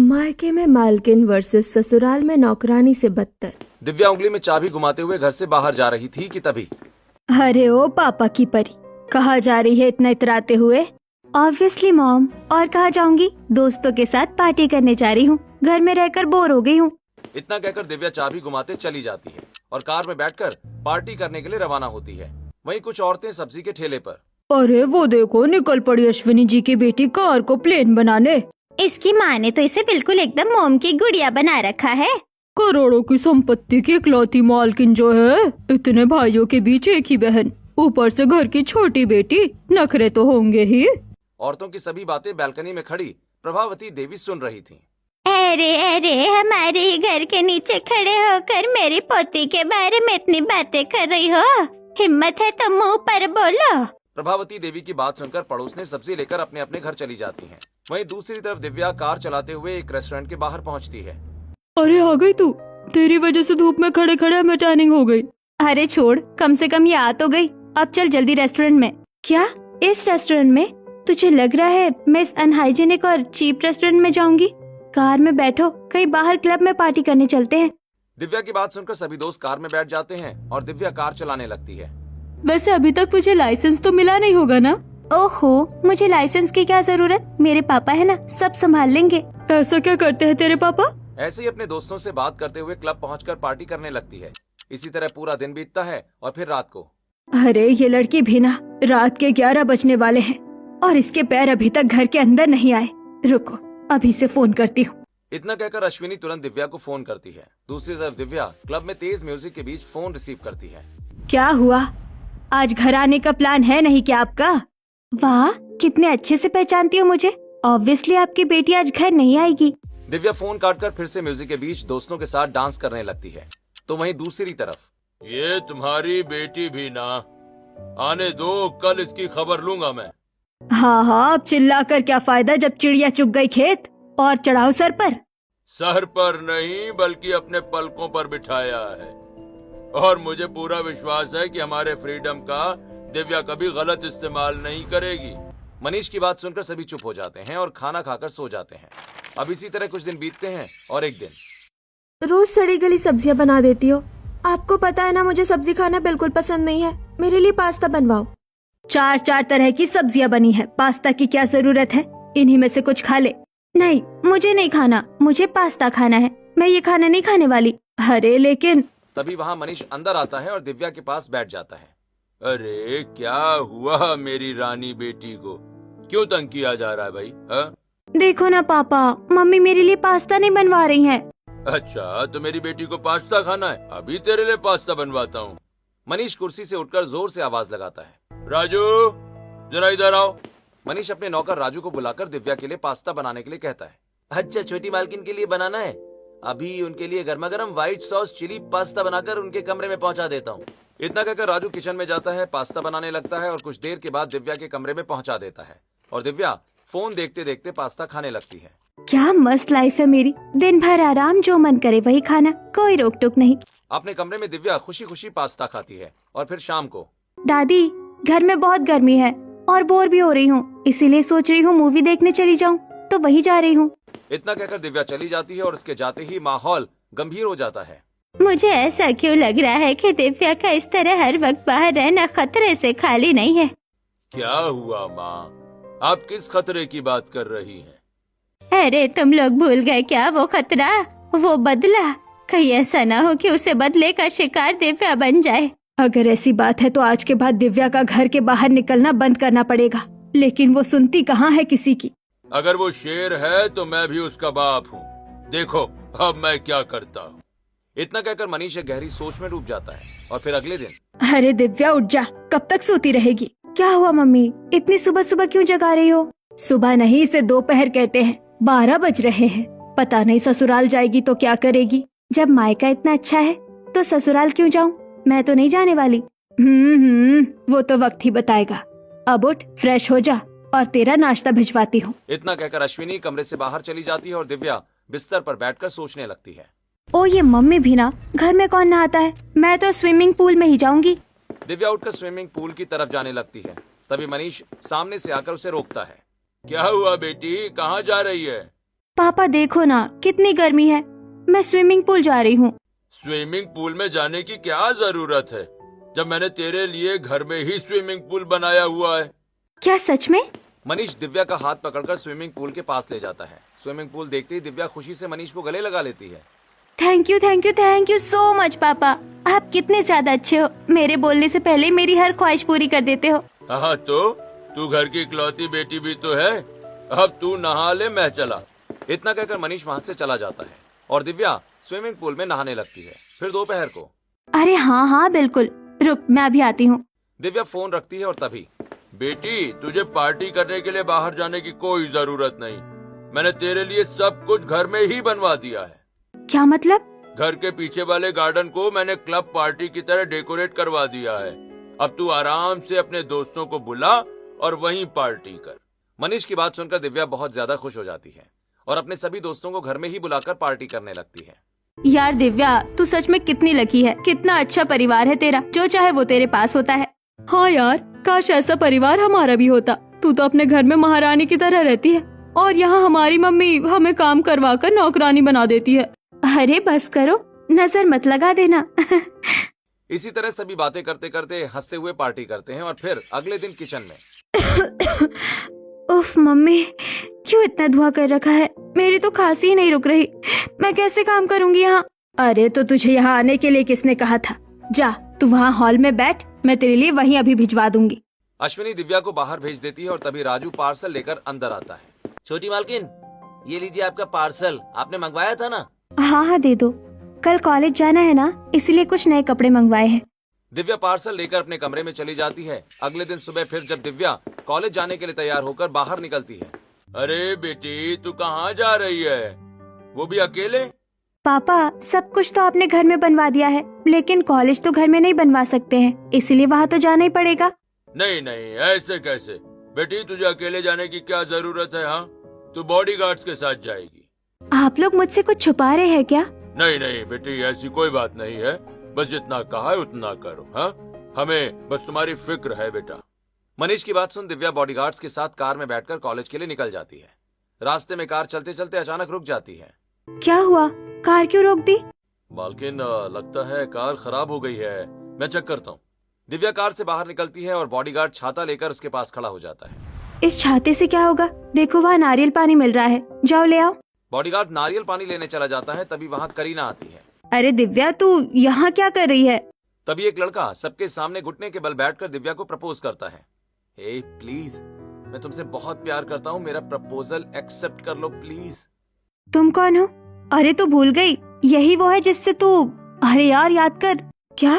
मायके में मालकिन वर्सेस ससुराल में नौकरानी से बदतर। दिव्या उंगली में चाबी घुमाते हुए घर से बाहर जा रही थी कि तभी अरे ओ पापा की परी, कहाँ जा रही है इतना इतराते हुए? ऑब्वियसली मॉम, और कहाँ जाऊंगी? दोस्तों के साथ पार्टी करने जा रही हूँ, घर में रहकर बोर हो गई हूँ। इतना कहकर दिव्या चाबी घुमाते चली जाती है और कार में बैठकर पार्टी करने के लिए रवाना होती है। वहीं कुछ औरतें सब्जी के ठेले पर। अरे वो देखो, निकल पड़ी अश्विनी जी की बेटी कार को प्लेन बनाने। इसकी माँ ने तो इसे बिल्कुल एकदम मोम की गुड़िया बना रखा है। करोड़ों की संपत्ति की इकलौती मालकिन जो है, इतने भाइयों के बीच एक ही बहन, ऊपर से घर की छोटी बेटी, नखरे तो होंगे ही। औरतों की सभी बातें बालकनी में खड़ी प्रभावती देवी सुन रही थीं। अरे अरे, हमारे ही घर के नीचे खड़े होकर मेरी पोती के बारे में इतनी बातें कर रही हो? हिम्मत है तो मुंह पर बोलो। प्रभावती देवी की बात सुनकर पड़ोस ने सब्जी लेकर अपने अपने घर चली जाती हैं। वहीं दूसरी तरफ दिव्या कार चलाते हुए एक रेस्टोरेंट के बाहर पहुंचती है। अरे आ गई तू, तेरी वजह से धूप में खड़े खड़े हमें टैनिंग हो गई। अरे छोड़, कम से कम ये आ तो गई। अब चल जल्दी रेस्टोरेंट में। क्या इस रेस्टोरेंट में? तुझे लग रहा है मैं इस अनहाइजीनिक और चीप रेस्टोरेंट में जाऊंगी? कार में बैठो, कहीं बाहर क्लब में पार्टी करने चलते हैं। दिव्या की बात सुनकर सभी दोस्त कार में बैठ जाते हैं और दिव्या कार चलाने लगती है। वैसे अभी तक तुझे लाइसेंस तो मिला नहीं होगा ना? ओहो, मुझे लाइसेंस की क्या जरूरत, मेरे पापा है ना, सब संभाल लेंगे। ऐसा क्या करते हैं तेरे पापा? ऐसे ही अपने दोस्तों से बात करते हुए क्लब पहुंचकर पार्टी करने लगती है। इसी तरह पूरा दिन बीतता है और फिर रात को। अरे ये लड़की भी ना, रात के 11 बजने वाले हैं और इसके पैर अभी तक घर के अंदर नहीं आए। रुको, अभी से फोन करती हूँ। इतना कहकर अश्विनी तुरंत दिव्या को फोन करती है। दूसरी तरफ दिव्या क्लब में तेज म्यूजिक के बीच फोन रिसीव करती है। क्या हुआ? आज घर आने का प्लान है नहीं क्या आपका? वाह, कितने अच्छे से पहचानती हो मुझे। ऑब्वियसली आपकी बेटी आज घर नहीं आएगी। दिव्या फोन काटकर फिर से म्यूजिक के बीच दोस्तों के साथ डांस करने लगती है। तो वहीं दूसरी तरफ, ये तुम्हारी बेटी भी ना, आने दो, कल इसकी खबर लूंगा मैं। हाँ, अब चिल्ला कर क्या फायदा जब चिड़िया चुग गई खेत। और चढ़ाओ सर पर। सर पर नहीं, बल्कि अपने पलकों पर बिठाया है। और मुझे पूरा विश्वास है कि हमारे फ्रीडम का दिव्या कभी गलत इस्तेमाल नहीं करेगी। मनीष की बात सुनकर सभी चुप हो जाते हैं और खाना खाकर सो जाते हैं। अब इसी तरह कुछ दिन बीतते हैं और एक दिन। रोज सड़ी गली सब्जियां बना देती हो। आपको पता है ना मुझे सब्जी खाना बिल्कुल पसंद नहीं है। मेरे लिए पास्ता बनवाओ। चार तरह की सब्जियां बनी है, पास्ता की क्या जरूरत है? इन्हीं में से कुछ खा ले। नहीं, मुझे नहीं खाना, मुझे पास्ता खाना है। मैं ये खाना नहीं खाने वाली। अरे लेकिन। तभी वहाँ मनीष अंदर आता है और दिव्या के पास बैठ जाता है। अरे क्या हुआ मेरी रानी बेटी को, क्यों तंग किया जा रहा है भाई? देखो ना पापा, मम्मी मेरे लिए पास्ता नहीं बनवा रही हैं। अच्छा, तो मेरी बेटी को पास्ता खाना है, अभी तेरे लिए पास्ता बनवाता हूँ। मनीष कुर्सी से उठकर जोर से आवाज लगाता है, राजू जरा इधर आओ। मनीष अपने नौकर राजू को बुलाकर दिव्या के लिए पास्ता बनाने के लिए कहता है। अच्छा, छोटी मालकिन के लिए बनाना है? अभी उनके लिए गर्मा गर्म व्हाइट सॉस चिली पास्ता बनाकर उनके कमरे में पहुंचा देता हूँ। इतना कहकर राजू किचन में जाता है, पास्ता बनाने लगता है और कुछ देर के बाद दिव्या के कमरे में पहुंचा देता है और दिव्या फोन देखते देखते पास्ता खाने लगती है। क्या मस्त लाइफ है मेरी, दिन भर आराम, जो मन करे वही खाना, कोई रोक टोक नहीं। अपने कमरे में दिव्या खुशी खुशी पास्ता खाती है और फिर शाम को। दादी, घर में बहुत गर्मी है और बोर भी हो रही हूँ, इसीलिए सोच रही हूँ मूवी देखने चली जाऊँ, तो वही जा रही हूँ। इतना कहकर दिव्या चली जाती है और उसके जाते ही माहौल गंभीर हो जाता है। मुझे ऐसा क्यों लग रहा है कि दिव्या का इस तरह हर वक्त बाहर रहना खतरे से खाली नहीं है। क्या हुआ माँ, आप किस खतरे की बात कर रही हैं? अरे तुम लोग भूल गए क्या वो खतरा, वो बदला? कहीं ऐसा ना हो कि उसे बदले का शिकार दिव्या बन जाए। अगर ऐसी बात है तो आज के बाद दिव्या का घर के बाहर निकलना बंद करना पड़ेगा। लेकिन वो सुनती कहाँ है किसी की। अगर वो शेर है तो मैं भी उसका बाप हूँ, देखो अब मैं क्या करता हूँ। इतना कहकर मनीष एक गहरी सोच में डूब जाता है और फिर अगले दिन। अरे दिव्या उठ जा, कब तक सोती रहेगी? क्या हुआ मम्मी, इतनी सुबह सुबह क्यों जगा रही हो? सुबह नहीं, इसे दोपहर कहते हैं, 12 बज रहे हैं। पता नहीं ससुराल जाएगी तो क्या करेगी। जब मायका इतना अच्छा है तो ससुराल क्यों जाऊं? मैं तो नहीं जाने वाली। वो तो वक्त ही बताएगा। अब उठ, फ्रेश हो जा और तेरा नाश्ता भिजवाती हूँ। इतना कहकर अश्विनी कमरे से बाहर चली जाती है और दिव्या बिस्तर पर बैठकर सोचने लगती है। ओ ये मम्मी भी ना, घर में कौन नहाता है, मैं तो स्विमिंग पूल में ही जाऊंगी। दिव्या उठकर स्विमिंग पूल की तरफ जाने लगती है। तभी मनीष सामने से आकर उसे रोकता है। क्या हुआ बेटी, कहाँ जा रही है? पापा देखो ना कितनी गर्मी है, मैं स्विमिंग पूल जा रही हूँ। स्विमिंग पूल में जाने की क्या जरूरत है, जब मैंने तेरे लिए घर में ही स्विमिंग पूल बनाया हुआ है। क्या सच में? मनीष दिव्या का हाथ पकड़कर स्विमिंग पूल के पास ले जाता है। स्विमिंग पूल देखते ही दिव्या खुशी से मनीष को गले लगा लेती है। थैंक यू सो मच पापा, आप कितने ज्यादा अच्छे हो। मेरे बोलने से पहले मेरी हर ख्वाहिश पूरी कर देते हो। हाँ तो तू घर की इकलौती बेटी भी तो है। अब तू नहा ले, मैं चला। इतना कहकर मनीष वहाँ से चला जाता है और दिव्या स्विमिंग पूल में नहाने लगती है। फिर दोपहर को। अरे हाँ बिल्कुल, रुक मैं अभी आती हूँ। दिव्या फोन रखती है और तभी बेटी, तुझे पार्टी करने के लिए बाहर जाने की कोई जरूरत नहीं। मैंने तेरे लिए सब कुछ घर में ही बनवा दिया है। क्या मतलब? घर के पीछे वाले गार्डन को मैंने क्लब पार्टी की तरह डेकोरेट करवा दिया है। अब तू आराम से अपने दोस्तों को बुला और वहीं पार्टी कर। मनीष की बात सुनकर दिव्या बहुत ज्यादा खुश हो जाती है और अपने सभी दोस्तों को घर में ही बुलाकर पार्टी करने लगती है। यार दिव्या, तू सच में कितनी लकी है। कितना अच्छा परिवार है तेरा, जो चाहे वो तेरे पास होता है। हाँ यार, काश ऐसा परिवार हमारा भी होता। तू तो अपने घर में महारानी की तरह रहती है और यहाँ हमारी मम्मी हमें काम करवा कर नौकरानी बना देती है। अरे बस करो, नजर मत लगा देना। इसी तरह सभी बातें करते करते हंसते हुए पार्टी करते हैं और फिर अगले दिन किचन में। उफ मम्मी, क्यों इतना धुआं कर रखा है? मेरी तो खांसी ही नहीं रुक रही। मैं कैसे काम करूंगी यहाँ? अरे तो तुझे यहाँ आने के लिए किसने कहा था? जा तू वहाँ हॉल में बैठ, मैं तेरे लिए वहीं अभी भिजवा दूंगी। अश्विनी दिव्या को बाहर भेज देती है और तभी राजू पार्सल लेकर अंदर आता है। छोटी मालकिन, ये लीजिए आपका पार्सल, आपने मंगवाया था ना? हाँ दे दो, कल कॉलेज जाना है ना, इसलिए कुछ नए कपड़े मंगवाए हैं। दिव्या पार्सल लेकर अपने कमरे में चली जाती है। अगले दिन सुबह फिर जब दिव्या कॉलेज जाने के लिए तैयार होकर बाहर निकलती है। अरे बेटी, तू कहाँ जा रही है, वो भी अकेले? पापा, सब कुछ तो आपने घर में बनवा दिया है, लेकिन कॉलेज तो घर में नहीं बनवा सकते हैं, इसलिए वहाँ तो जाना ही पड़ेगा। नहीं नहीं, ऐसे कैसे बेटी, तुझे अकेले जाने की क्या जरूरत है? हाँ, तू बॉडीगार्ड्स के साथ जाएगी। आप लोग मुझसे कुछ छुपा रहे हैं क्या? नहीं नहीं बेटी, ऐसी कोई बात नहीं है। बस जितना कहा है उतना करो। हाँ, हमें बस तुम्हारी फिक्र है बेटा। मनीष की बात सुन दिव्या बॉडीगार्ड्स के साथ कार में बैठकर कॉलेज के लिए निकल जाती है। रास्ते में कार चलते चलते अचानक रुक जाती है। क्या हुआ? कार क्यों रोक दी? मालकिन, लगता है कार खराब हो गई है, मैं चेक करता हूँ। दिव्या कार से बाहर निकलती है और बॉडीगार्ड छाता लेकर उसके पास खड़ा हो जाता है। इस छाते से क्या होगा? देखो वहाँ नारियल पानी मिल रहा है, जाओ ले आओ। बॉडीगार्ड नारियल पानी लेने चला जाता है, तभी वहाँ करीना आती है। अरे दिव्या, तू यहाँ क्या कर रही है? तभी एक लड़का सबके सामने घुटने के बल बैठकर दिव्या को प्रपोज करता है। हे प्लीज, मैं तुमसे बहुत प्यार करता हूँ, मेरा प्रपोजल एक्सेप्ट कर लो प्लीज। तुम कौन हो? अरे तू भूल गई, यही वो है जिससे तू... अरे यार याद कर। क्या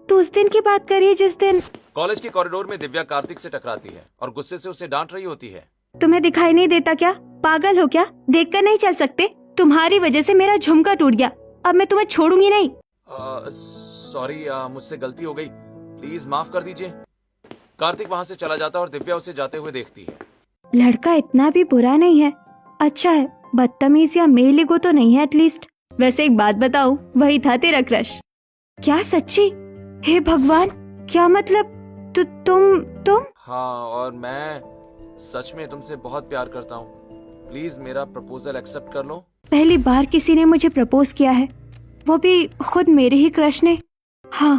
तू उस दिन की बात कर रही है जिस दिन... कॉलेज के कॉरिडोर में दिव्या कार्तिक से टकराती है और गुस्से से उसे डांट रही होती है। तुम्हें दिखाई नहीं देता क्या? पागल हो क्या? देखकर नहीं चल सकते? तुम्हारी वजह से मेरा झुमका टूट गया, अब मैं तुम्हें छोड़ूंगी नहीं। सॉरी, मुझसे गलती हो गई, प्लीज माफ कर दीजिए। कार्तिक वहाँ से चला जाता और दिव्या उसे जाते हुए देखती है। लड़का इतना भी बुरा नहीं है, अच्छा है, बदतमीज या मेल ईगो तो नहीं है एटलीस्ट। वैसे एक बात बताऊं, वही था तेरा क्रश। क्या सच्ची? हे भगवान, क्या मतलब? तुम? हाँ, और मैं सच में तुमसे बहुत प्यार करता हूँ, प्लीज मेरा प्रपोजल एक्सेप्ट कर लो। पहली बार किसी ने मुझे प्रपोज किया है, वो भी खुद मेरे ही क्रश ने। हाँ,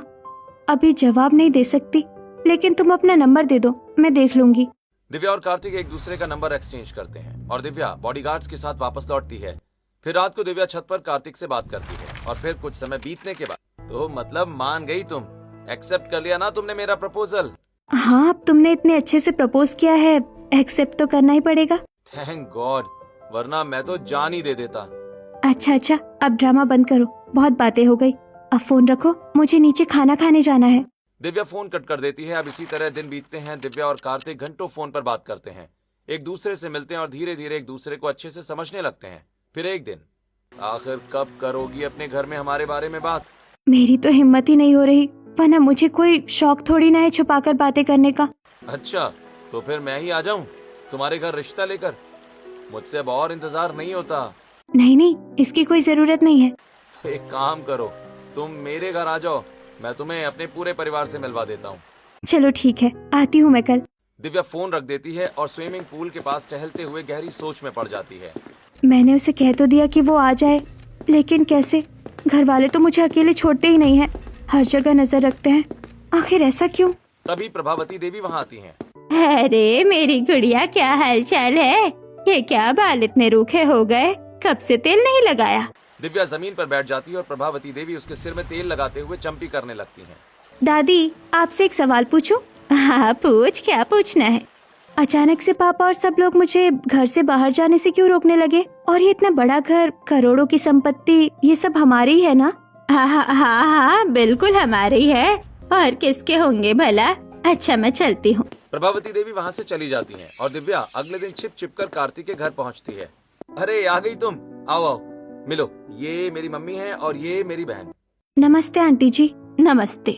अभी जवाब नहीं दे सकती, लेकिन तुम अपना नंबर दे दो, मैं देख लूंगी। दिव्या और कार्तिक एक दूसरे का नंबर एक्सचेंज करते हैं और दिव्या बॉडीगार्ड्स के साथ वापस लौटती है। फिर रात को दिव्या छत पर कार्तिक से बात करती है और फिर कुछ समय बीतने के बाद, तो मतलब मान गई तुम, एक्सेप्ट कर लिया ना तुमने मेरा प्रपोजल? हाँ, अब तुमने इतने अच्छे से प्रपोज किया है, एक्सेप्ट तो करना ही पड़ेगा। थैंक गॉड, वरना मैं तो जान ही दे देता। अच्छा, अब ड्रामा बंद करो, बहुत बातें हो गई, अब फोन रखो, मुझे नीचे खाना खाने जाना है। दिव्या फोन कट कर देती है। अब इसी तरह दिन बीतते हैं। दिव्या और कार्तिक घंटों फोन पर बात करते हैं, एक दूसरे से मिलते हैं और धीरे धीरे एक दूसरे को अच्छे से समझने लगते हैं। फिर एक दिन, आखिर कब करोगी अपने घर में हमारे बारे में बात? मेरी तो हिम्मत ही नहीं हो रही, वरना मुझे कोई शौक थोड़ी ना है छुपाकर बातें करने का। अच्छा, तो फिर मैं ही आ जाऊं तुम्हारे घर रिश्ता लेकर? मुझसे अब और इंतजार नहीं होता। नहीं, इसकी कोई जरूरत नहीं है। तो एक काम करो, तुम मेरे घर आ जाओ, मैं तुम्हें अपने पूरे परिवार से मिलवा देता हूँ। चलो ठीक है, आती हूँ मैं कल। दिव्या फोन रख देती है और स्विमिंग पूल के पास टहलते हुए गहरी सोच में पड़ जाती है। मैंने उसे कह तो दिया कि वो आ जाए, लेकिन कैसे? घर वाले तो मुझे अकेले छोड़ते ही नहीं हैं, हर जगह नजर रखते हैं। आखिर ऐसा क्यों? तभी प्रभावती देवी वहाँ आती हैं। अरे मेरी गुड़िया, क्या हालचाल है? ये क्या बाल इतने रूखे हो गए? कब से तेल नहीं लगाया? दिव्या जमीन पर बैठ जाती है और प्रभावती देवी उसके सिर में तेल लगाते हुए चंपी करने लगती हैं। दादी, आपसे एक सवाल पूछूं? हाँ पूछ, क्या पूछना है? अचानक से पापा और सब लोग मुझे घर से बाहर जाने से क्यों रोकने लगे? और ये इतना बड़ा घर, करोड़ों की संपत्ति, ये सब हमारी है ना? हाँ, बिल्कुल हमारी है। और किसके होंगे भला? अच्छा, मैं चलती हूँ। प्रभावती देवी वहाँ से चली जाती हैं और दिव्या अगले दिन छिप छिप कर कार्तिक के घर पहुँचती है। अरे आ गई तुम, आओ आओ मिलो, ये मेरी मम्मी है और ये मेरी बहन। नमस्ते आंटी जी। नमस्ते।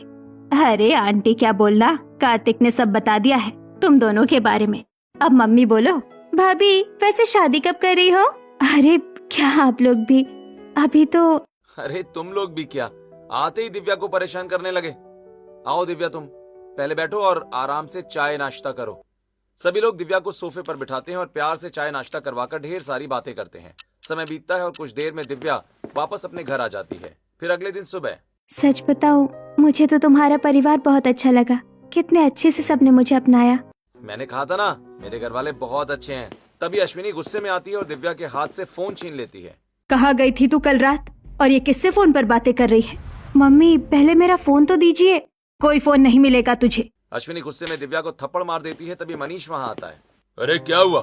अरे आंटी क्या बोलना, कार्तिक ने सब बता दिया है तुम दोनों के बारे में। अब मम्मी बोलो। भाभी, वैसे शादी कब कर रही हो? अरे क्या आप लोग भी? अभी तो। अरे तुम लोग भी क्या, आते ही दिव्या को परेशान करने लगे। आओ दिव्या, तुम पहले बैठो और आराम से चाय नाश्ता करो। सभी लोग दिव्या को सोफे पर बिठाते हैं और प्यार से चाय नाश्ता करवाकर ढेर सारी बातें करते हैं। समय बीतता है और कुछ देर में दिव्या वापस अपने घर आ जाती है। फिर अगले दिन सुबह। सच बताऊं, मुझे तो तुम्हारा परिवार बहुत अच्छा लगा। कितने अच्छे से सबने मुझे अपनाया। मैंने कहा था ना, मेरे घर वाले बहुत अच्छे हैं। तभी अश्विनी गुस्से में आती है और दिव्या के हाथ से फोन छीन लेती है। कहाँ गई थी तू कल रात? और ये किससे फोन पर बातें कर रही है? मम्मी, पहले मेरा फोन तो दीजिए। कोई फोन नहीं मिलेगा तुझे। अश्विनी गुस्से में दिव्या को थप्पड़ मार देती है। तभी मनीष वहाँ आता है। अरे क्या हुआ,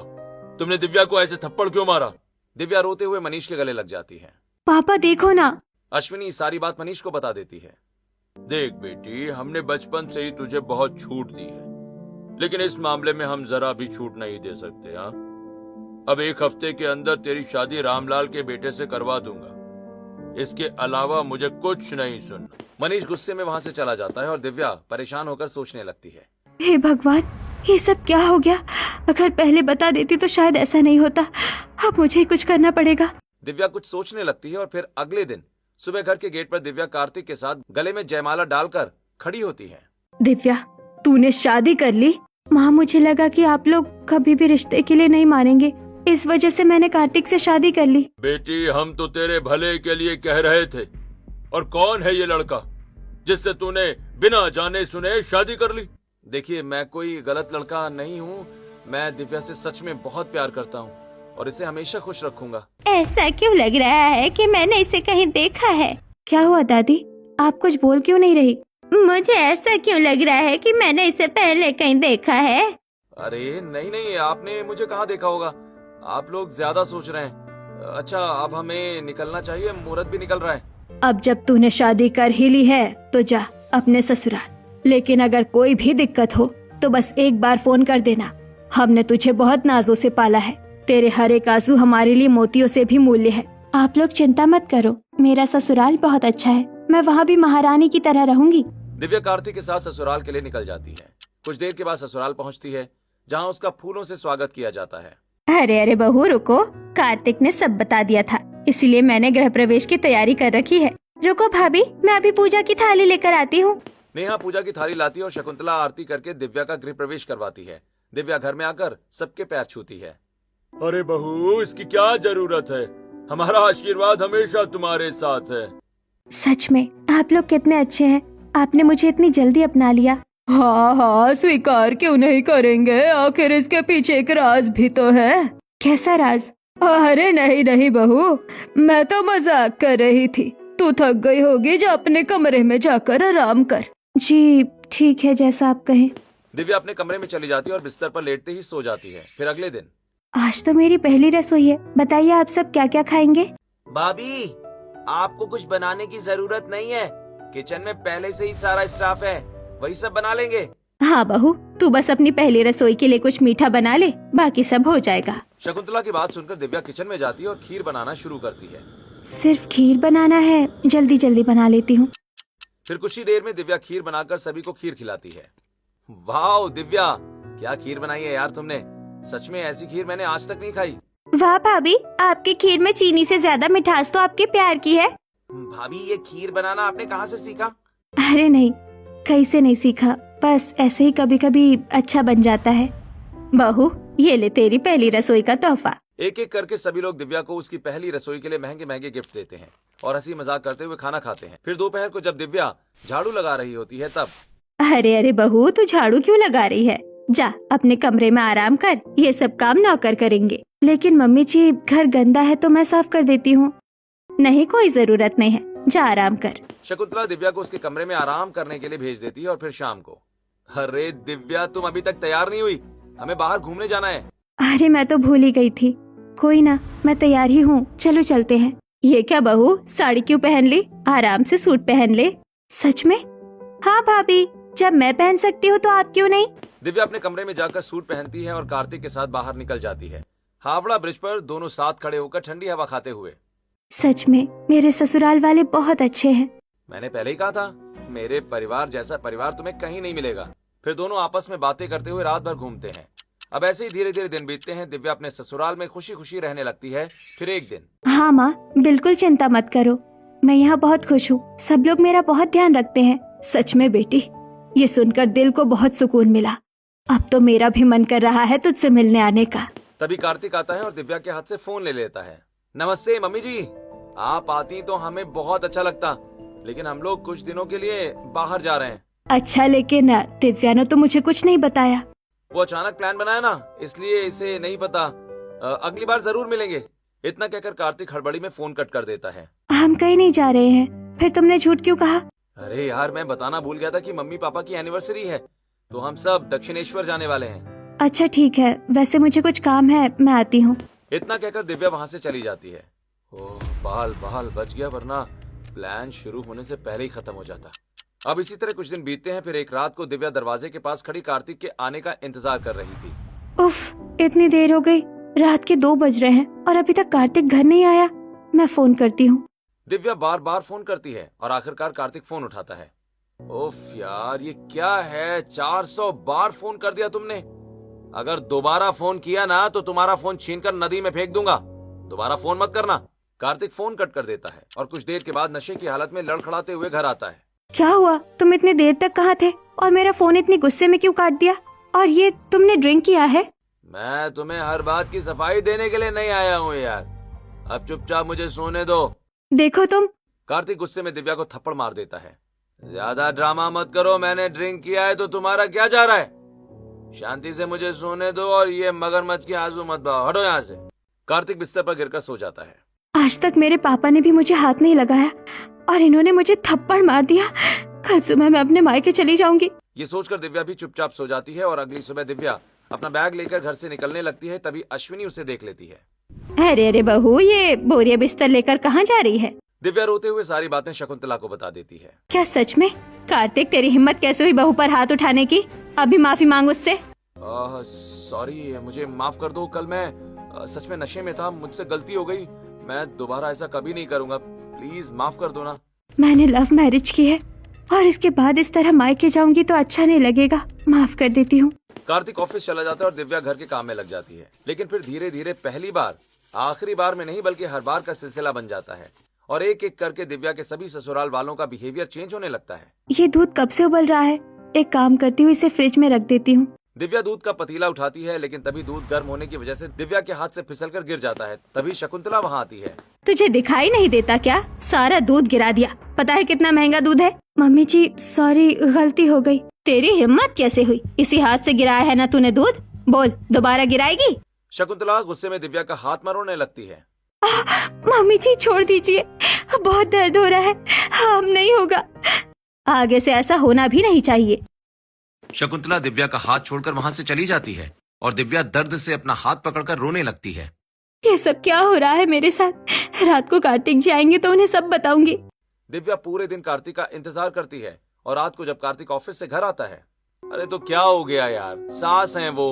तुमने दिव्या को ऐसे थप्पड़ क्यों मारा? दिव्या रोते हुए मनीष के गले लग जाती है। पापा देखो ना। अश्विनी सारी बात मनीष को बता देती है। देख बेटी, हमने बचपन से ही तुझे बहुत छूट दी है, लेकिन इस मामले में हम जरा भी छूट नहीं दे सकते। हाँ, अब 1 हफ्ते के अंदर तेरी शादी रामलाल के बेटे से करवा दूंगा। इसके अलावा मुझे कुछ नहीं सुनना। मनीष गुस्से में वहाँ से चला जाता है और दिव्या परेशान होकर सोचने लगती है। हे भगवान, ये सब क्या हो गया? अगर पहले बता देती तो शायद ऐसा नहीं होता। अब मुझे कुछ करना पड़ेगा। दिव्या कुछ सोचने लगती है और फिर अगले दिन सुबह घर के गेट पर दिव्या कार्तिक के साथ गले में जयमाला डालकर खड़ी होती है। दिव्या, तूने शादी कर ली? माँ, मुझे लगा कि आप लोग कभी भी रिश्ते के लिए नहीं मानेंगे, इस वजह से मैंने कार्तिक से शादी कर ली। बेटी, हम तो तेरे भले के लिए कह रहे थे। और कौन है ये लड़का जिससे तूने बिना जाने सुने शादी कर ली? देखिए, मैं कोई गलत लड़का नहीं हूँ। मैं दिव्या से सच में बहुत प्यार करता हूँ और इसे हमेशा खुश रखूंगा। ऐसा क्यों लग रहा है कि मैंने इसे कहीं देखा है? क्या हुआ दादी, आप कुछ बोल क्यों नहीं रही? मुझे ऐसा क्यों लग रहा है कि मैंने इसे पहले कहीं देखा है? अरे नहीं नहीं, आपने मुझे कहाँ देखा होगा। आप लोग ज्यादा सोच रहे हैं। अच्छा, अब हमें निकलना चाहिए, मुहूर्त भी निकल रहा है। अब जब तूने शादी कर ही ली है तो जा अपने ससुराल। लेकिन अगर कोई भी दिक्कत हो तो बस एक बार फोन कर देना। हमने तुझे बहुत नाजों से पाला है। तेरे हर एक आंसू हमारे लिए मोतियों से भी मूल्य है। आप लोग चिंता मत करो, मेरा ससुराल बहुत अच्छा है। मैं वहाँ भी महारानी की तरह रहूंगी। दिव्या कार्तिक के साथ ससुराल के लिए निकल जाती है। कुछ देर के बाद ससुराल पहुँचती है, जहाँ उसका फूलों से स्वागत किया जाता है। अरे बहू रुको, कार्तिक ने सब बता दिया था, इसलिए मैंने गृह प्रवेश की तैयारी कर रखी है। रुको भाभी, मैं अभी पूजा की थाली लेकर आती हूँ। नेहा पूजा की थाली लाती है और शकुंतला आरती करके दिव्या का गृह प्रवेश करवाती है। दिव्या घर में आकर सबके पैर छूती है। अरे बहू, इसकी क्या जरूरत है? हमारा आशीर्वाद हमेशा तुम्हारे साथ है। सच में आप लोग कितने अच्छे हैं, आपने मुझे इतनी जल्दी अपना लिया। हाँ हाँ, स्वीकार क्यों नहीं करेंगे? आखिर इसके पीछे एक राज भी तो है। कैसा राज? अरे नहीं नहीं बहू, मैं तो मजाक कर रही थी। तू थक गई होगी, जा अपने कमरे में जाकर आराम कर। जी ठीक है, जैसा आप कहें। दिव्या अपने कमरे में चली जाती है और बिस्तर पर लेटते ही सो जाती है। फिर अगले दिन। आज तो मेरी पहली रसोई है, बताइए आप सब क्या क्या खाएंगे? भाभी, आपको कुछ बनाने की जरूरत नहीं है। किचन में पहले से ही सारा स्टाफ है, वही सब बना लेंगे। हाँ बहू, तू बस अपनी पहली रसोई के लिए कुछ मीठा बना ले, बाकी सब हो जाएगा। शकुंतला की बात सुनकर दिव्या किचन में जाती है और खीर बनाना शुरू करती है। सिर्फ खीर बनाना है, जल्दी जल्दी बना लेती हूँ। फिर कुछ ही देर में दिव्या खीर बनाकर सभी को खीर खिलाती है। वाह दिव्या, क्या खीर बनाई है यार तुमने। सच में ऐसी खीर मैंने आज तक नहीं खाई। वाह भाभी, आपकी खीर में चीनी से ज्यादा मिठास तो आपके प्यार की है। भाभी, ये खीर बनाना आपने कहाँ से सीखा? अरे नहीं, कहीं से नहीं सीखा, बस ऐसे ही कभी कभी अच्छा बन जाता है। बहू, ये ले तेरी पहली रसोई का तोहफा। एक एक करके सभी लोग दिव्या को उसकी पहली रसोई के लिए महंगे महंगे गिफ्ट देते हैं और हंसी मजाक करते हुए खाना खाते हैं। फिर दोपहर को जब दिव्या झाड़ू लगा रही होती है तब अरे अरे बहू, तू झाड़ू क्यों लगा रही है? जा अपने कमरे में आराम कर, ये सब काम नौकर करेंगे। लेकिन मम्मी जी, घर गंदा है तो मैं साफ कर देती हूँ। नहीं, कोई जरूरत नहीं है, जा आराम कर। शकुंतला दिव्या को उसके कमरे में आराम करने के लिए भेज देती है और फिर शाम को, अरे दिव्या तुम अभी तक तैयार नहीं हुई, हमें बाहर घूमने जाना है। अरे मैं तो भूल ही गई थी। कोई ना, मैं तैयार ही हूँ, चलो चलते हैं। ये क्या बहू, साड़ी क्यों पहन ली? आराम से सूट पहन ले। सच में? हाँ भाभी, जब मैं पहन सकती हूँ तो आप क्यों नहीं? दिव्या अपने कमरे में जाकर सूट पहनती है और कार्तिक के साथ बाहर निकल जाती है। हावड़ा ब्रिज पर दोनों साथ खड़े होकर ठंडी हवा खाते हुए। सच में मेरे ससुराल वाले बहुत अच्छे हैं। मैंने पहले ही कहा था, मेरे परिवार जैसा परिवार तुम्हें कहीं नहीं मिलेगा। फिर दोनों आपस में बातें करते हुए रात भर घूमते हैं। अब ऐसे ही धीरे धीरे दिन बीतते हैं। दिव्या अपने ससुराल में खुशी खुशी रहने लगती है। फिर एक दिन, हाँ माँ, बिल्कुल चिंता मत करो, मैं यहाँ बहुत खुश हूँ। सब लोग मेरा बहुत ध्यान रखते हैं। सच में बेटी, ये सुनकर दिल को बहुत सुकून मिला। अब तो मेरा भी मन कर रहा है तुझसे मिलने आने का। तभी कार्तिक आता है और दिव्या के हाथ से फोन ले लेता है। नमस्ते मम्मी जी, आप आती तो हमें बहुत अच्छा लगता, लेकिन हम लोग कुछ दिनों के लिए बाहर जा रहे हैं। अच्छा, लेकिन दिव्या ने तो मुझे कुछ नहीं बताया। वो अचानक प्लान बनाया ना, इसलिए इसे नहीं पता। अगली बार जरूर मिलेंगे। इतना कहकर कार्तिक हड़बड़ी में फोन कट कर देता है। हम कहीं नहीं जा रहे हैं, फिर तुमने झूठ क्यों कहा? अरे यार, मैं बताना भूल गया था कि मम्मी पापा की एनिवर्सरी है, तो हम सब दक्षिणेश्वर जाने वाले हैं। अच्छा ठीक है, वैसे मुझे कुछ काम है, मैं आती हूँ। इतना कहकर दिव्या वहाँ से चली जाती है। ओह, बाल बाल बच गया, वरना प्लान शुरू होने से पहले ही खत्म हो जाता। अब इसी तरह कुछ दिन बीतते हैं। फिर एक रात को दिव्या दरवाजे के पास खड़ी कार्तिक के आने का इंतजार कर रही थी। उफ, इतनी देर हो गई, रात के 2 बज रहे हैं और अभी तक कार्तिक घर नहीं आया। मैं फोन करती हूँ। दिव्या बार बार फोन करती है और आखिरकार कार्तिक फोन उठाता है। ओफ यार, ये क्या है, 400 बार फोन कर दिया तुमने। अगर दोबारा फोन किया ना तो तुम्हारा फोन छीनकर नदी में फेंक दूंगा। दोबारा फोन मत करना। कार्तिक फोन कट कर देता है और कुछ देर के बाद नशे की हालत में लड़खड़ाते हुए घर आता है। क्या हुआ? तुम इतनी देर तक कहाँ थे और मेरा फोन इतनी गुस्से में क्यों काट दिया? और ये तुमने ड्रिंक किया है? मैं तुम्हें हर बात की सफाई देने के लिए नहीं आया हूँ यार, अब चुपचाप मुझे सोने दो। देखो तुम। कार्तिक गुस्से में दिव्या को थप्पड़ मार देता है। ज्यादा ड्रामा मत करो, मैंने ड्रिंक किया है तो तुम्हारा क्या जा रहा है? शांति से मुझे सोने दो और ये मगरमच्छ के आंसू मत बहाओ, हटो यहाँ से। कार्तिक बिस्तर पर गिरकर सो जाता है। आज तक मेरे पापा ने भी मुझे हाथ नहीं लगाया और इन्होंने मुझे थप्पड़ मार दिया। कल सुबह मैं अपने मायके चली जाऊंगी। ये सोचकर दिव्या भी चुपचाप सो जाती है और अगली सुबह दिव्या अपना बैग लेकर घर से निकलने लगती है। तभी अश्विनी उसे देख लेती है। अरे अरे बहू, ये बोरिया बिस्तर लेकर कहाँ जा रही है? दिव्या रोते हुए सारी बातें शकुंतला को बता देती है। क्या सच में? कार्तिक, तेरी हिम्मत कैसे हुई बहू पर हाथ उठाने की? अभी माफी मांग उससे। सॉरी, मुझे माफ कर दो। कल मैं सच में नशे में था, मुझसे गलती हो गई। मैं दोबारा ऐसा कभी नहीं करूंगा, प्लीज माफ कर दो ना। मैंने लव मैरिज की है और इसके बाद इस तरह मायके जाऊंगी तो अच्छा नहीं लगेगा। माफ कर देती हूँ। कार्तिक ऑफिस चला जाता है और दिव्या घर के काम में लग जाती है। लेकिन फिर धीरे धीरे पहली बार, आखिरी बार में नहीं बल्कि हर बार का सिलसिला बन जाता है और एक एक करके दिव्या के सभी ससुराल वालों का बिहेवियर चेंज होने लगता है। ये दूध कब से उबल रहा है? एक काम करती हूँ, इसे फ्रिज में रख देती हूँ। दिव्या दूध का पतीला उठाती है, लेकिन तभी दूध गर्म होने की वजह से दिव्या के हाथ से फिसलकर गिर जाता है। तभी शकुंतला वहाँ आती है। तुझे दिखाई नहीं देता क्या? सारा दूध गिरा दिया। पता है कितना महंगा दूध है? मम्मी जी सॉरी, गलती हो गई। तेरी हिम्मत कैसे हुई? इसी हाथ से गिराया है ना तूने दूध? बोल, दोबारा गिराएगी? शकुंतला गुस्से में दिव्या का हाथ मरोड़ने लगती है। मम्मी जी छोड़ दीजिए, बहुत दर्द हो रहा है, हम नहीं होगा। आगे से ऐसा होना भी नहीं चाहिए। शकुंतला दिव्या का हाथ छोड़कर वहाँ से चली जाती है और दिव्या दर्द से अपना हाथ पकड़कर रोने लगती है। ये सब क्या हो रहा है मेरे साथ? रात को कार्तिक जी आएंगे तो उन्हें सब बताऊंगी। दिव्या पूरे दिन कार्तिक का इंतजार करती है और रात को जब कार्तिक ऑफिस से घर आता है, अरे तो क्या हो गया यार, सास हैं वो,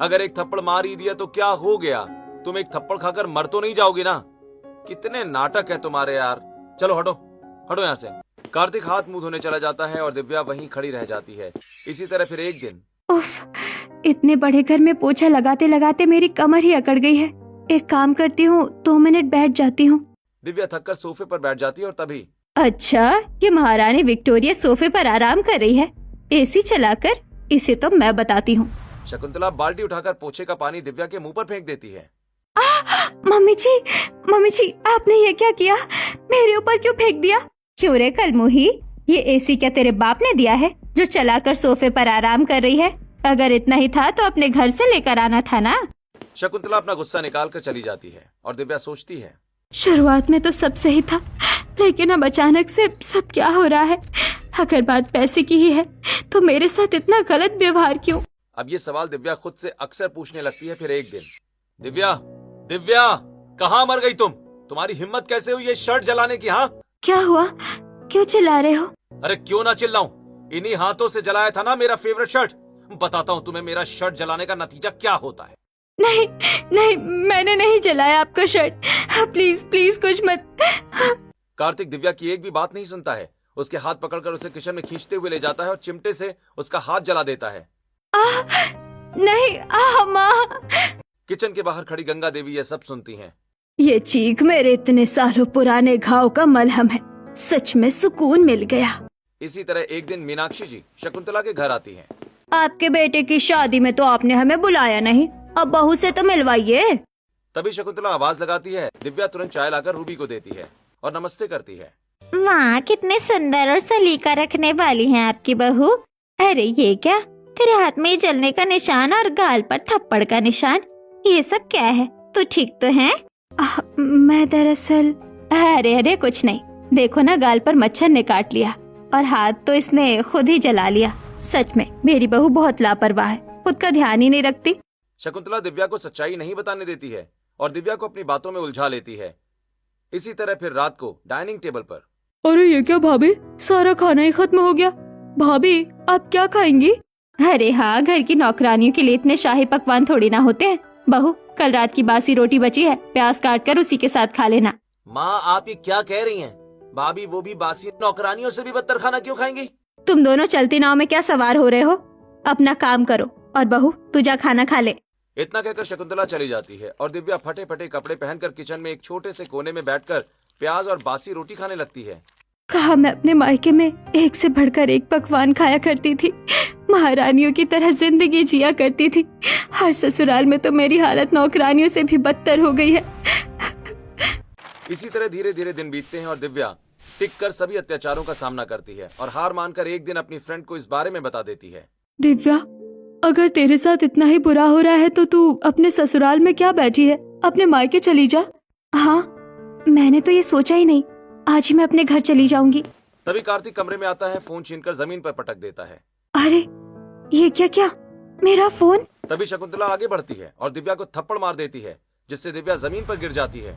अगर एक थप्पड़ मार ही दिया तो क्या हो गया? तुम एक थप्पड़ खाकर मर तो नहीं जाओगी ना? कितने नाटक है तुम्हारे यार। चलो हटो, हटो यहाँ से। कार्तिक हाथ मुंह धोने चला जाता है और दिव्या वहीं खड़ी रह जाती है। इसी तरह फिर एक दिन, उफ, इतने बड़े घर में पोछा लगाते लगाते मेरी कमर ही अकड़ गई है। एक काम करती हूँ, 2 मिनट बैठ जाती हूँ। दिव्या थककर सोफे पर बैठ जाती है और तभी, अच्छा, ये महारानी विक्टोरिया सोफे पर आराम कर रही है एसी चलाकर? इसे तो मैं बताती हूँ। शकुंतला बाल्टी उठाकर पोछे का पानी दिव्या के मुंह पर फेंक देती है। मम्मी जी आपने ये क्या किया? मेरे ऊपर क्यों फेंक दिया? क्यों रे कलमुही, ये एसी क्या तेरे बाप ने दिया है जो चलाकर सोफे पर आराम कर रही है? अगर इतना ही था तो अपने घर से लेकर आना था ना। शकुंतला अपना गुस्सा निकाल कर चली जाती है और दिव्या सोचती है, शुरुआत में तो सब सही था, लेकिन अब अचानक से सब क्या हो रहा है? अगर बात पैसे की ही है तो मेरे साथ इतना गलत व्यवहार क्यों? अब ये सवाल दिव्या खुद से अक्सर पूछने लगती है। फिर एक दिन, दिव्या दिव्या कहाँ मर गई तुम? तुम्हारी हिम्मत कैसे हुई ये शर्ट जलाने की? हाँ क्या हुआ? क्यों चिल्ला रहे हो? अरे क्यों ना चिल्लाऊं, इन्हीं हाथों से जलाया था ना मेरा फेवरेट शर्ट। बताता हूँ तुम्हें मेरा शर्ट जलाने का नतीजा क्या होता है। नहीं नहीं, मैंने नहीं जलाया आपका शर्ट। प्लीज प्लीज कुछ मत। कार्तिक दिव्या की एक भी बात नहीं सुनता है। उसके हाथ पकड़कर उसे किचन में खींचते हुए ले जाता है और चिमटे से उसका हाथ जला देता है। नहीं माँ। किचन के बाहर खड़ी गंगा देवी ये सब सुनती हैं। ये चीख मेरे इतने सालों पुराने घाव का मलहम है। सच में सुकून मिल गया। इसी तरह एक दिन मीनाक्षी जी शकुंतला के घर आती हैं। आपके बेटे की शादी में तो आपने हमें बुलाया नहीं, अब बहू से तो मिलवाइए। तभी शकुंतला आवाज लगाती है। दिव्या तुरंत चाय लाकर रूबी को देती है और नमस्ते करती है। वाह, कितने सुंदर और सलीका रखने वाली है आपकी बहू। अरे ये क्या, तेरे हाथ में जलने का निशान और गाल पर थप्पड़ का निशान, ये सब क्या है? तू ठीक तो है? मैं दरअसल अरे कुछ नहीं, देखो ना गाल पर मच्छर ने काट लिया और हाथ तो इसने खुद ही जला लिया। सच में मेरी बहू बहुत लापरवाह है, खुद का ध्यान ही नहीं रखती। शकुंतला दिव्या को सच्चाई नहीं बताने देती है और दिव्या को अपनी बातों में उलझा लेती है। इसी तरह फिर रात को डाइनिंग टेबल पर, अरे ये क्या भाभी, सारा खाना ही खत्म हो गया। भाभी आप क्या खाएंगी? अरे हाँ, घर की नौकरानियों के लिए इतने शाही पकवान थोड़ी ना होते हैं। बहू, कल रात की बासी रोटी बची है, प्याज काट कर उसी के साथ खा लेना। माँ आप ये क्या कह रही हैं? भाभी वो भी बासी नौकरानियों से भी बदतर खाना क्यों खाएंगी? तुम दोनों चलती नाव में क्या सवार हो रहे हो? अपना काम करो और बहू तू जा खाना खा ले। इतना कहकर शकुंतला चली जाती है और दिव्या फटे फटे कपड़े पहनकर किचन में एक छोटे से कोने में बैठकर प्याज और बासी रोटी खाने लगती है। कहा मैं अपने मायके में एक से बढ़कर एक पकवान खाया करती थी, महारानियों की तरह जिंदगी जिया करती थी। हर ससुराल में तो मेरी हालत नौकरानियों से भी बदतर हो गई है। इसी तरह धीरे धीरे दिन बीतते हैं और दिव्या टिक कर सभी अत्याचारों का सामना करती है और हार मानकर एक दिन अपनी फ्रेंड को इस बारे में बता देती है। दिव्या, अगर तेरे साथ इतना ही बुरा हो रहा है तो तू अपने ससुराल में क्या बैठी है, अपने मायके चली जा। हाँ, मैंने तो ये सोचा ही नहीं, आज ही मैं अपने घर चली जाऊंगी। तभी कार्तिक कमरे में आता है, फोन छीनकर जमीन पर पटक देता है। अरे ये क्या, मेरा फोन? तभी शकुंतला आगे बढ़ती है और दिव्या को थप्पड़ मार देती है, जिससे दिव्या जमीन पर गिर जाती है।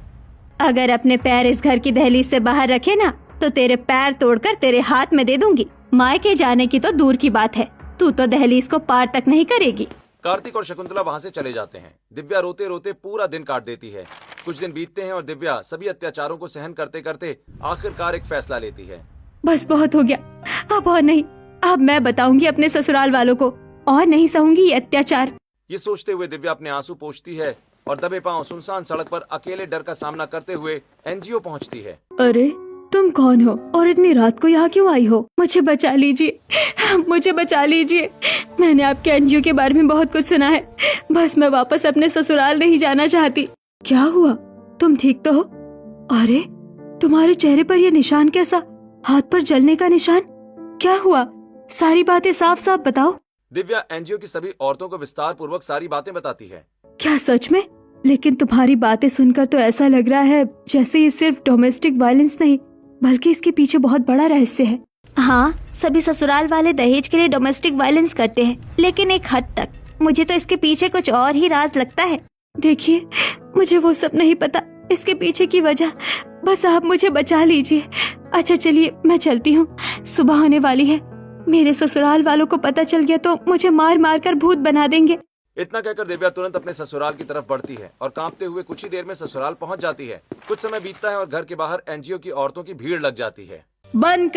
अगर अपने पैर इस घर की दहलीज से बाहर रखे ना तो तेरे पैर तोड़कर तेरे हाथ में दे दूंगी। मायके जाने की तो दूर की बात है, तू तो दहलीज को पार तक नहीं करेगी। कार्तिक और शकुंतला वहाँ से चले जाते हैं। दिव्या रोते रोते पूरा दिन काट देती है। कुछ दिन बीतते हैं और दिव्या सभी अत्याचारों को सहन करते करते आखिरकार एक फैसला लेती है। बस बहुत हो गया, अब और नहीं। अब मैं बताऊंगी अपने ससुराल वालों को, और नहीं सहूंगी ये अत्याचार। ये सोचते हुए दिव्या अपने आंसू पोंछती है और दबे पांव सुनसान सड़क पर अकेले डर का सामना करते हुए एनजीओ पहुंचती है। अरे तुम कौन हो और इतनी रात को यहाँ क्यों आई हो? मुझे बचा लीजिए, मुझे बचा लीजिए। मैंने आपके एनजीओ के बारे में बहुत कुछ सुना है, बस मैं वापस अपने ससुराल नहीं जाना चाहती। क्या हुआ, तुम ठीक तो हो? अरे तुम्हारे चेहरे पर ये निशान कैसा? हाथ पर जलने का निशान, क्या हुआ? सारी बातें साफ साफ बताओ। दिव्या एनजीओ की सभी औरतों को विस्तार पूर्वक सारी बातें बताती है। क्या सच में? लेकिन तुम्हारी बातें सुनकर तो ऐसा लग रहा है जैसे ये सिर्फ डोमेस्टिक वायलेंस नहीं, बल्कि इसके पीछे बहुत बड़ा रहस्य है। हाँ, सभी ससुराल वाले दहेज के लिए डोमेस्टिक वायलेंस करते हैं, लेकिन एक हद तक। मुझे तो इसके पीछे कुछ और ही राज लगता है। देखिए, मुझे वो सब नहीं पता, इसके पीछे की वजह, बस आप मुझे बचा लीजिए। अच्छा चलिए मैं चलती हूँ, सुबह होने वाली है। मेरे ससुराल वालों को पता चल गया तो मुझे मार मार कर भूत बना देंगे। इतना कहकर दिव्या तुरंत अपने ससुराल की तरफ बढ़ती है और कांपते हुए कुछ ही देर में ससुराल पहुंच जाती है। कुछ समय बीतता है और घर के बाहर एनजीओ की औरतों की भीड़ लग जाती है। बंद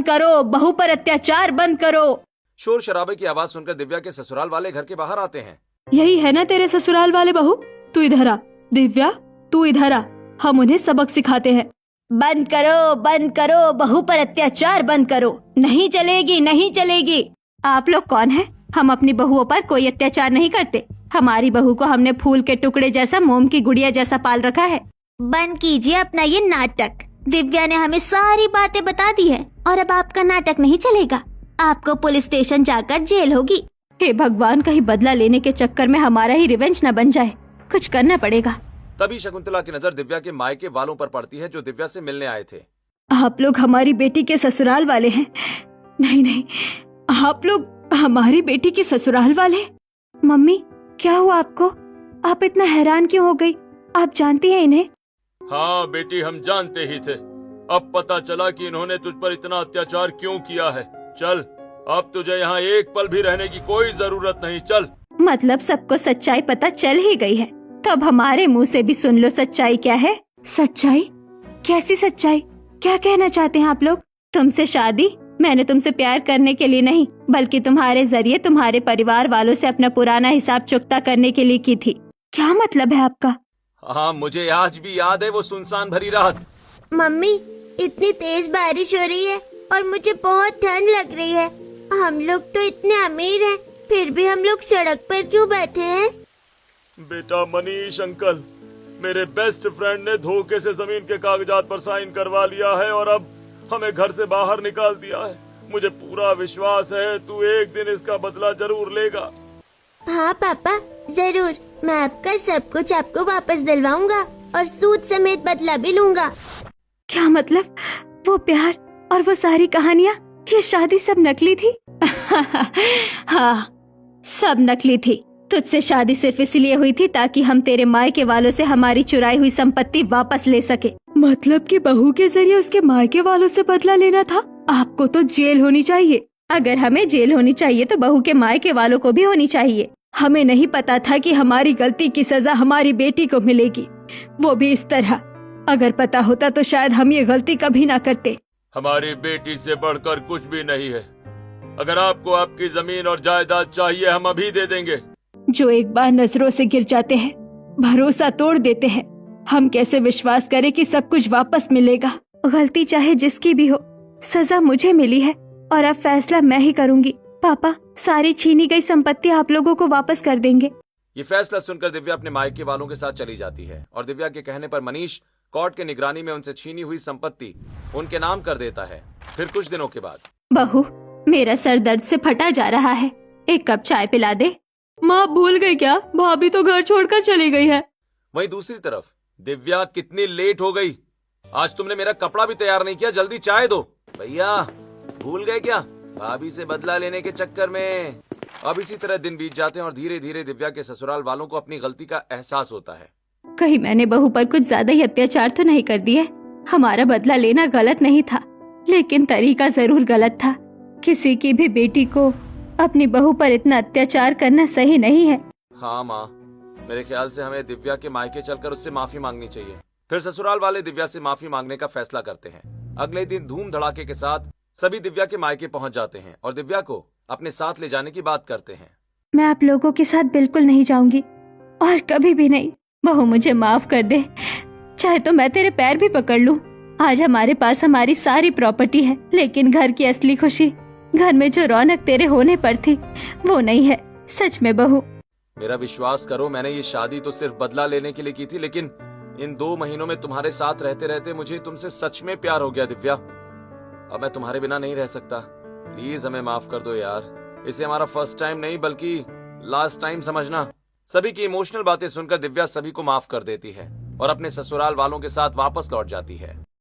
करो, बहू पर अत्याचार बंद करो। शोर शराबे की आवाज सुनकर दिव्या के ससुराल वाले घर के बाहर आते हैं। यही है ना तेरे ससुराल वाले? बहू तू इधर आ, दिव्या तू इधर आ, हम उन्हें सबक सिखाते हैं। बंद करो, बहू पर अत्याचार बंद करो। नहीं चलेगी, नहीं चलेगी। आप लोग कौन है? हम अपनी बहुओं पर कोई अत्याचार नहीं करते। हमारी बहू को हमने फूल के टुकड़े जैसा, मोम की गुड़िया जैसा पाल रखा है। बंद कीजिए अपना ये नाटक। दिव्या ने हमें सारी बातें बता दी है और अब आपका नाटक नहीं चलेगा। आपको पुलिस स्टेशन जाकर जेल होगी। हे भगवान, कहीं बदला लेने के चक्कर में हमारा ही रिवेंज न बन जाए। कुछ करना पड़ेगा। तभी शकुंतला की नजर दिव्या के मायके वालों पर पड़ती है जो दिव्या से मिलने आए थे। आप लोग हमारी बेटी के ससुराल वाले हैं? नहीं नहीं, आप लोग हमारी बेटी के ससुराल वाले? मम्मी, क्या हुआ आपको? आप इतना हैरान क्यों हो गई? आप जानती हैं इन्हें? हाँ बेटी, हम जानते ही थे। अब पता चला कि इन्होंने तुझ पर इतना अत्याचार क्यों किया है। चल, अब तुझे यहाँ एक पल भी रहने की कोई जरूरत नहीं। चल। मतलब सबको सच्चाई पता चल ही गई है, तो अब हमारे मुंह से भी सुन लो सच्चाई क्या है। सच्चाई? कैसी सच्चाई? क्या कहना चाहते हैं आप लोग? तुमसे शादी मैंने तुमसे प्यार करने के लिए नहीं, बल्कि तुम्हारे जरिए तुम्हारे परिवार वालों से अपना पुराना हिसाब चुकता करने के लिए की थी। क्या मतलब है आपका? हाँ, मुझे आज भी याद है वो सुनसान भरी रात। मम्मी, इतनी तेज बारिश हो रही है और मुझे बहुत ठंड लग रही है। हम लोग तो इतने अमीर हैं, फिर भी हम लोग सड़क पर क्यों बैठे हैं? बेटा मनीष अंकल, मेरे बेस्ट फ्रेंड ने धोखे से जमीन के कागजात पर साइन करवा लिया है और अब हमें घर से बाहर निकाल दिया है। मुझे पूरा विश्वास है तू एक दिन इसका बदला जरूर लेगा। हाँ पापा, जरूर। मैं आपका सब कुछ आपको वापस दिलवाऊंगा और सूद समेत बदला भी लूंगा। क्या मतलब? वो प्यार और वो सारी कहानियाँ, ये शादी सब नकली थी? हाँ, सब नकली थी। तुझसे शादी सिर्फ इसलिए हुई थी ताकि हम तेरे मायके वालों से हमारी चुराई हुई संपत्ति वापस ले सके। मतलब कि बहू के जरिए उसके मायके वालों से बदला लेना था? आपको तो जेल होनी चाहिए। अगर हमें जेल होनी चाहिए तो बहू के मायके वालों को भी होनी चाहिए। हमें नहीं पता था कि हमारी गलती की सजा हमारी बेटी को मिलेगी, वो भी इस तरह। अगर पता होता तो शायद हम ये गलती कभी ना करते। हमारी बेटी से बढ़कर कुछ भी नहीं है। अगर आपको आपकी जमीन और जायदाद चाहिए, हम अभी दे देंगे। जो एक बार नजरों से गिर जाते हैं, भरोसा तोड़ देते हैं, हम कैसे विश्वास करें कि सब कुछ वापस मिलेगा? गलती चाहे जिसकी भी हो, सजा मुझे मिली है और अब फैसला मैं ही करूंगी। पापा, सारी छीनी गई संपत्ति आप लोगों को वापस कर देंगे। ये फैसला सुनकर दिव्या अपने मायके वालों के साथ चली जाती है और दिव्या के कहने पर मनीष कोर्ट के निगरानी में उनसे छीनी हुई संपत्ति उनके नाम कर देता है। फिर कुछ दिनों के बाद, बहू, मेरा सर दर्द से फटा जा रहा है, एक कप चाय पिला दे। माँ भूल गई क्या? भाभी तो घर छोड़कर चली गई है। वहीं दूसरी तरफ, दिव्या कितनी लेट हो गई। आज तुमने मेरा कपड़ा भी तैयार नहीं किया, जल्दी चाय दो। भैया, भूल गए क्या? भाभी से बदला लेने के चक्कर में। अब इसी तरह दिन बीत जाते हैं और धीरे धीरे दिव्या के ससुराल वालों को अपनी गलती का एहसास होता है। कहीं मैंने बहू पर कुछ ज्यादा ही अत्याचार तो नहीं कर दिए? हमारा बदला लेना गलत नहीं था, लेकिन तरीका जरूर गलत था। किसी की भी बेटी को अपनी बहू पर इतना अत्याचार करना सही नहीं है। हाँ माँ, मेरे ख्याल से हमें दिव्या के मायके चलकर उससे माफी मांगनी चाहिए। फिर ससुराल वाले दिव्या से माफी मांगने का फैसला करते हैं। अगले दिन धूम धड़ाके के साथ सभी दिव्या के मायके पहुंच जाते हैं और दिव्या को अपने साथ ले जाने की बात करते हैं। मैं आप लोगों के साथ बिल्कुल नहीं जाऊंगी और कभी भी नहीं। बहू, मुझे माफ कर दे, चाहे तो मैं तेरे पैर भी पकड़ लूं। आज हमारे पास हमारी सारी प्रॉपर्टी है, लेकिन घर की असली खुशी, घर में जो रौनक तेरे होने पर थी, वो नहीं है। सच में बहू, मेरा विश्वास करो, मैंने ये शादी तो सिर्फ बदला लेने के लिए की थी, लेकिन इन 2 महीनों में तुम्हारे साथ रहते रहते मुझे तुमसे सच में प्यार हो गया दिव्या। अब मैं तुम्हारे बिना नहीं रह सकता। प्लीज हमें माफ कर दो यार। इसे हमारा फर्स्ट टाइम नहीं बल्कि लास्ट टाइम समझना। सभी की इमोशनल बातें सुनकर दिव्या सभी को माफ कर देती है और अपने ससुराल वालों के साथ वापस लौट जाती है।